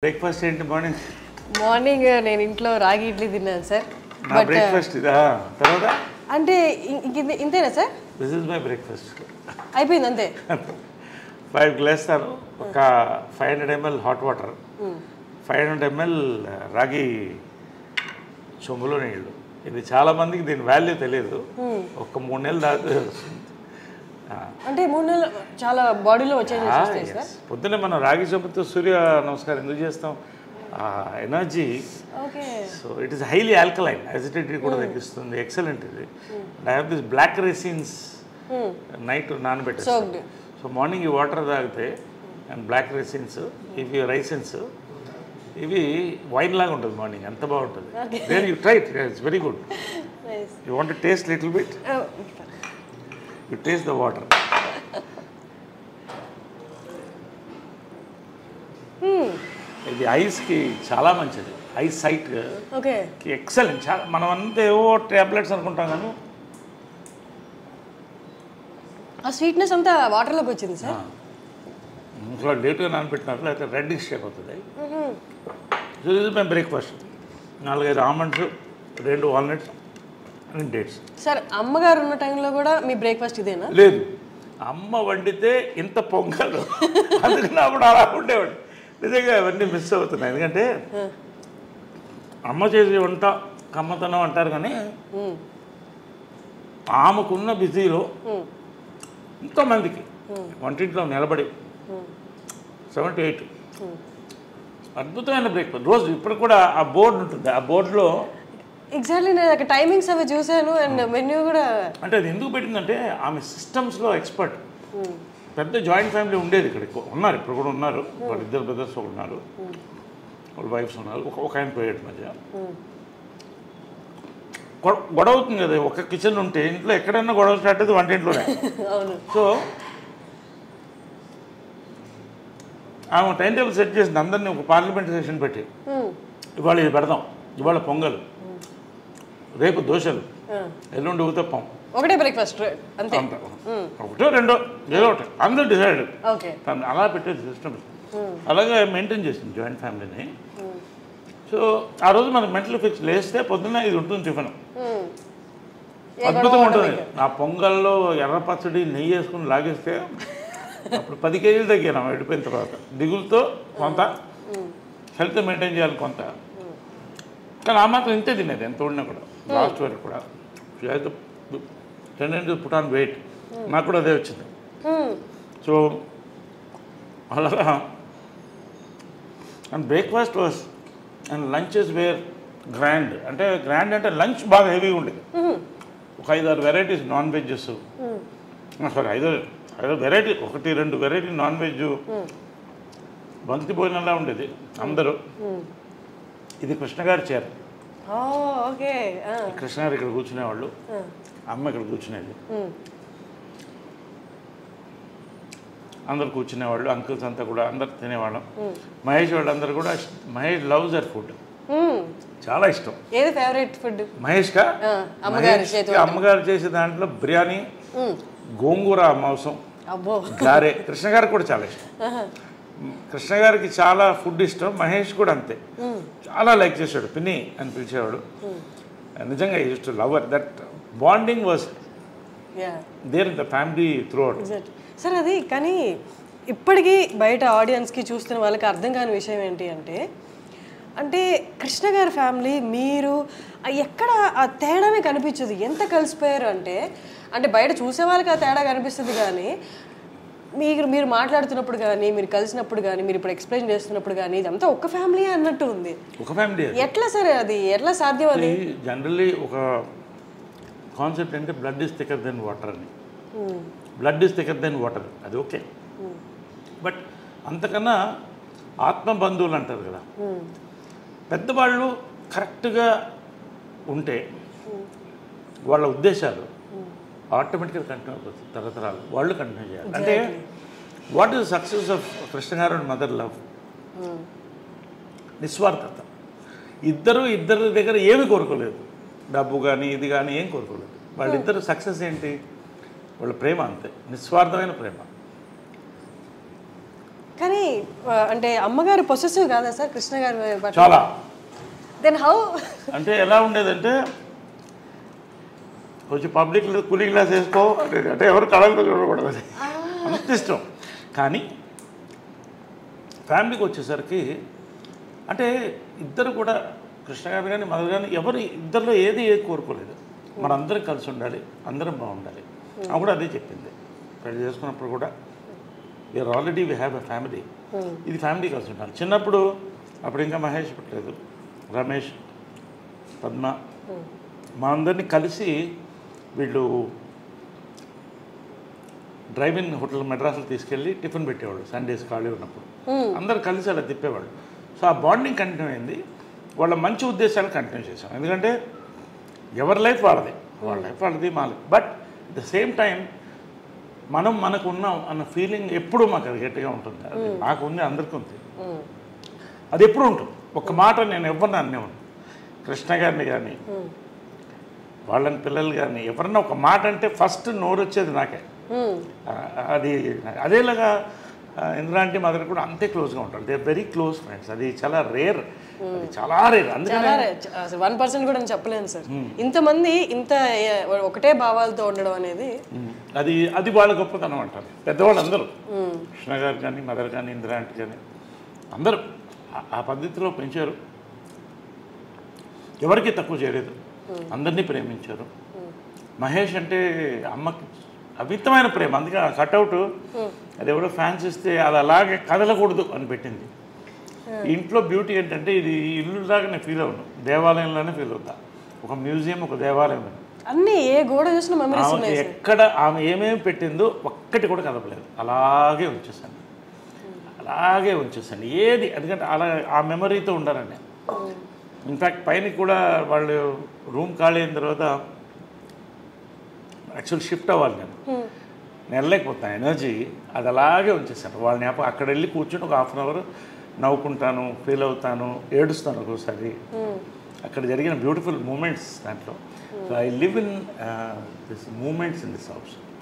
Breakfast ఏంటి morning? Morning నేను ఇంట్లో రాగి ఇడ్లీ తిన్నాను సార్. నా బ్రేక్ఫాస్ట్ ఇదా? తర్వాత అంటే ఇంతేనా sir? This is my breakfast. అయిపోయింది అంతే. 5 గ్లాసులు ఒక 500 ml హాట్ వాటర్, 500 ml రాగి చెంబులో నీళ్ళు. ఇది చాలా మందికి దీని వాల్యూ తెలియదు. ఒక 3 నెలలు దాకా అంటే 3 నెలలు చాలా బాడీలో వచ్చేది. పొద్దున్నే మనం రాగి చెంబుతో సూర్య నమస్కారం ఎందుకు చేస్తాం? Energy. So it is highly alkaline, acidity కూడా తగ్గిస్తుంది. ఎక్సలెంట్ ఇది. I have this black raisins night నానబెట్టేస్తాను. సో మార్నింగ్ ఈ వాటర్ తాగితే అండ్ బ్లాక్ రైసిన్స్, ఇవి రైసిన్స్, ఇవి వైన్ లాగా ఉంటుంది మార్నింగ్. ఎంత బాగుంటుంది. Then you try it, it's very good. You want to taste little bit? You taste the water. ఇది ఐస్కి చాలా మంచిది. Eyes sight excellent. చాలా మనం అంతా ఏవో ట్యాబ్లెట్స్ అనుకుంటాం కానీ ఆ స్వీట్నెస్ అంతా వాటర్లోకి వచ్చింది సార్. ఇంకా లేట్గా నానబెట్టినట్లు అయితే రెడ్డిష్ షేప్ అవుతుంది. సో ఇది my breakfast. 4-5 almonds, 2 walnuts and dates. Sir అమ్మగారు ఉన్న టైంలో కూడా మీ బ్రేక్ఫాస్ట్ ఇదేనా? లేదు, అమ్మ వండితే ఇంత పొంగలు, అందుకని అప్పుడు అలా ఉండేవాడు. నిజంగా అవన్నీ మిస్ అవుతున్నాయి. ఎందుకంటే అమ్మ చేసే వంట కమ్మతనం అంటారు కానీ ఆమెకున్న బిజీలో ఎంతోమందికి వంటింట్లో నిలబడి 7 to 8 అద్భుతమైన బ్రేక్ఫాస్ట్ రోజు. ఇప్పుడు కూడా ఆ బోర్డు ఉంటుంది, ఆ బోర్డులో ఎగ్జాక్ట్లీ నేను అక్కడ టైమింగ్స్ అవి చూశాను అండ్ మెన్యూ కూడా. అంటే అది ఎందుకు పెట్టిందంటే ఆమె సిస్టమ్స్లో ఎక్స్పర్ట్. పెద్ద జాయింట్ ఫ్యామిలీ ఉండేది ఇక్కడ, ఉన్నారు ఇప్పుడు కూడా ఉన్నారు. వాళ్ళు 2 బ్రదర్స్ ఉన్నారు, వాళ్ళ వైఫ్స్ ఉన్నారు, ఒక ఆయన పోయాడు మధ్య. గొడవ అవుతుంది కదా ఒక కిచెన్ ఉంటే. ఇంట్లో ఎక్కడైనా గొడవ స్టార్ట్ అయితే వంటింట్లోనే. సో ఆమె టైం టేబుల్ సెట్ చేసింది. అందరినీ ఒక పార్లమెంట్ సెషన్ పెట్టి ఇవాళ ఇది పెడదాం, ఇవాళ పొంగల్, రేపు దోశలు, ఎల్లుండి ఊతప్పం, ఒకటే బ్రేక్ఫాస్ట్ అంతే. ఒకటో రెండో ఏదో ఒకటి అందరూ డిసైడ్. అలా పెట్టేది సిస్టమ్. అలాగే మెయింటైన్ చేసింది జాయింట్ ఫ్యామిలీని. సో ఆ రోజు మనకు మెంటల్ ఫిక్స్ లేస్తే పొద్దున్న ఇది ఉంటుంది టిఫిన్. అద్భుతంగా ఉంటుంది. ఆ పొంగల్లో ఎర్ర పచ్చడి నెయ్యి వేసుకుని లాగేస్తే అప్పుడు 10 kgs తగ్గాను వెళ్ళిపోయిన తర్వాత. దిగులతో కొంత, హెల్త్ మెయింటైన్ చేయాలి కొంత. కానీ ఆ మాత్రం ఇంతే తినేది ఎంత ఉడినా కూడా. లాస్ట్ వరకు కూడా టెండెంట్ పుట్ ఆన్ వెయిట్. నాకు కూడా అదే వచ్చింది. సో అలాగా and breakfast was and lunches were grand. అంటే గ్రాండ్ అంటే లంచ్ బాగా హెవీగా ఉండేది. ఒక 5-6 varieties non vegs, sorry 5 variety, 1-2 variety non veg, బంతి భోజనంలా ఉండేది అందరూ. ఇది కృష్ణగారి చీర. కృష్ణగారు ఇక్కడ కూర్చునేవాళ్ళు, అమ్మ ఇక్కడ కూర్చునేది, అందరు కూర్చునేవాళ్ళు. అంకుల్స్ అంతా కూడా అందరు తినేవాళ్ళం. మహేష్ వాళ్ళందరూ కూడా. మహేష్ లవ్స్ దర్ ఫుడ్, చాలా ఇష్టం. ఏది ఫేవరెట్ ఫుడ్ మహేష్కా? అమ్మగారు చేసే దాంట్లో బిర్యానీ, గోంగూర మాంసం, గారే. కృష్ణ గారికి కూడా చాలా ఇష్టం. కృష్ణ గారికి చాలా ఫుడ్ ఇష్టం. మహేష్ కూడా అంతే, చాలా లైక్ చేశాడు. పిన్ని అని పిలిచేవాడు. నిజంగా used to love that bonding was there in the family through. Sir అది కానీ ఇప్పటికీ బయట ఆడియన్స్కి చూస్తున్న వాళ్ళకి అర్థం కాని విషయం ఏంటి అంటే, అంటే కృష్ణ గారి ఫ్యామిలీ మీరు ఎక్కడ ఆ తేడానే కనిపించదు. ఎంత కలిసిపోయారు అంటే, అంటే బయట చూసే వాళ్ళకి ఆ తేడా కనిపిస్తుంది కానీ మీరు మాట్లాడుతున్నప్పుడు కానీ, మీరు కలిసినప్పుడు కానీ, మీరు ఇప్పుడు ఎక్స్ప్లెయిన్ చేస్తున్నప్పుడు కానీ ఇదంతా ఒక ఫ్యామిలీ అన్నట్టు ఉంది. ఒక ఫ్యామిలీ ఎట్లా సార్ అది ఎట్లా సాధ్యం? అది జనరల్లీ ఒక కాన్సెప్ట్ అంటే blood is thicker than water అని. Blood is thicker than water, అది ఓకే. బట్ అంతకన్నా ఆత్మ బంధువులు అంటారు కదా, పెద్దవాళ్ళు కరెక్ట్గా ఉంటే వాళ్ళ ఉద్దేశాలు ఆటోమేటిక్గా కంటిన్యూ అయిపోతుంది. తరతరాలు వాళ్ళు కంటిన్యూ చేయాలి. అంటే what is success of Krishna గారు అండ్ మదర్ లవ్? నిస్వార్థత. ఇద్దరి దగ్గర ఏమి కోరుకోలేదు, డబ్బు కానీ ఇది కానీ ఏం కోరుకోలేదు. వాళ్ళిద్దరు సక్సెస్ ఏంటి? వాళ్ళ ప్రేమ అంతే, నిస్వార్థమైన ప్రేమ. కానీ అంటే అమ్మగారు పొసెసివ్ కాదా సార్ కృష్ణ గారు? చాలా. Then how? అంటే ఎలా ఉండేదంటే కొంచెం పబ్లిక్లో కూలింగ్ గ్లాస్ వేసుకో అంటే ఎవరు కళలో చూడకూడదు, అంత ఇష్టం. కానీ ఫ్యామిలీకి వచ్చేసరికి అంటే ఇద్దరు కూడా కృష్ణ గారు కానీ మదర్ కానీ ఎవరు ఇద్దరిలో ఏది కోరుకోలేదు, మనందరం కలిసి ఉండాలి, అందరం బాగుండాలి. ఆమె కూడా అదే చెప్పింది పెళ్లి చేసుకున్నప్పుడు కూడా, we're already we have a family, ఇది ఫ్యామిలీ కలిసి ఉండాలి. చిన్నప్పుడు అప్పుడు ఇంకా మహేష్ పుట్టలేదు, రమేష్, పద్మ, మా అందరినీ కలిసి వీళ్ళు డ్రైవింగ్ హోటల్ మెడ్రాస్లో తీసుకెళ్ళి టిఫిన్ పెట్టేవాళ్ళు సండేస్ ఖాళీ ఉన్నప్పుడు, అందరు కలిసి అలా తిప్పేవాళ్ళు. సో ఆ బాండింగ్ కంటిన్యూ అయింది, వాళ్ళ మంచి ఉద్దేశాలు కంటిన్యూ చేశాం. ఎందుకంటే ఎవరి లైఫ్ వాళ్ళది, వాళ్ళ లైఫ్ వాళ్ళది, మా life. But at the same time మనకు ఉన్నాం అన్న ఫీలింగ్ ఎప్పుడూ మాకు అది గట్టిగా ఉంటుంది. అది నాకు ఉంది, అందరికీ ఉంది, అది ఎప్పుడు ఉంటుంది. ఒక మాట నేను ఎవరిని అనేవాడు, కృష్ణ గారిని కానీ వాళ్ళని పిల్లలు కానీ ఎవరన్నా ఒక మాట అంటే ఫస్ట్ నోరు వచ్చేది నాకే. అది అదేలాగా ఇంద్రా ఆంటీ మదర్ కూడా అంతే క్లోజ్గా ఉంటారు, దే వెరీ క్లోజ్ ఫ్రెండ్స్. అది చాలా రేర్, అది చాలా రేర్. అందుకనే 1% కూడా నేను చెప్పలేను సార్, ఇంతమంది ఇంత ఒకటే భావాలతో ఉండడం అనేది అది వాళ్ళ గొప్పతనం అంటారు పెద్దవాళ్ళు అందరూ. కృష్ణ గారు కానీ మదర్ కానీ ఇంద్రా ఆంటీ కానీ అందరూ ఆ పద్ధతిలో పెంచారు, ఎవరికి తక్కువ చేయలేదు, అందరినీ ప్రేమించారు. మహేష్ అంటే అమ్మకి అమితమైన ప్రేమ, అందుకే ఆ కట్అవుట్ అది ఎవడో ఫ్యాన్స్ ఇస్తే అది అలాగే కదలకూడదు అని పెట్టింది. ఇంట్లో బ్యూటీ ఏంటంటే ఇది ఇల్లులాగా నేను ఫీల్ అవును, దేవాలయంలోనే ఫీల్ అవుతా, ఒక మ్యూజియం, ఒక దేవాలయం. అన్నీ ఏ గోడ చూసిన మెమరీస్ ఉన్నాయి. ఎక్కడ ఆమె ఏమేమి పెట్టిందో ఒక్కటి కూడా కదపలేదు, అలాగే ఉంచేసాను ఏది. ఎందుకంటే అలా ఆ మెమరీతో ఉండాలని. ఇన్ఫ్యాక్ట్ పైన కూడా వాళ్ళు రూమ్ ఖాళీ అయిన తర్వాత యాక్చువల్ షిఫ్ట్ అవ్వాలి, నేను వెళ్ళలేకపోతాను, ఎనర్జీ అది అలాగే ఉంచేసాను. వాళ్ళని అక్కడ వెళ్ళి కూర్చొని ఒక 1/2 అవర్ నవ్వుకుంటాను, ఫీల్ అవుతాను, ఏడుస్తాను ఒక్కోసారి. అక్కడ జరిగిన బ్యూటిఫుల్ మూమెంట్స్ దాంట్లో. So I live in this moments in this house.